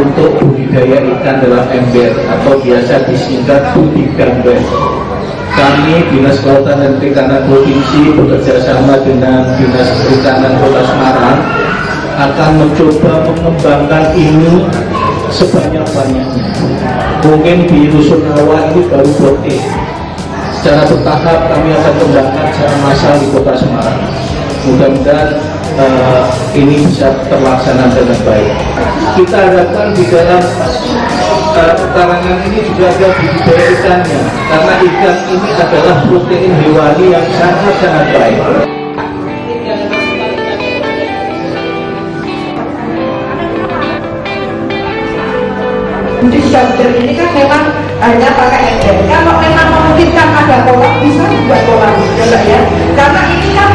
untuk budidaya ikan dalam ember atau biasa disingkat Budigamber. Kami Dinas Kelautan dan Perikanan Provinsi bekerja sama dengan Dinas Perikanan Kota Semarang akan mencoba mengembangkan ini sebanyak-banyaknya. Mungkin di Rusunawa ini baru protein. Secara bertahap kami akan kembangkan secara massal di Kota Semarang. Mudah-mudahan ini bisa terlaksana dengan baik. Kita harapkan di dalam pekarangan ini juga ada budidaya ikannya, karena ikan ini adalah protein hewani yang sangat-sangat baik. Budigamber ini kan memang hanya pakai ember. Kalau memang memungkinkan ada kolam, bisa buat kolam, ya Mbak ya. Karena ini kan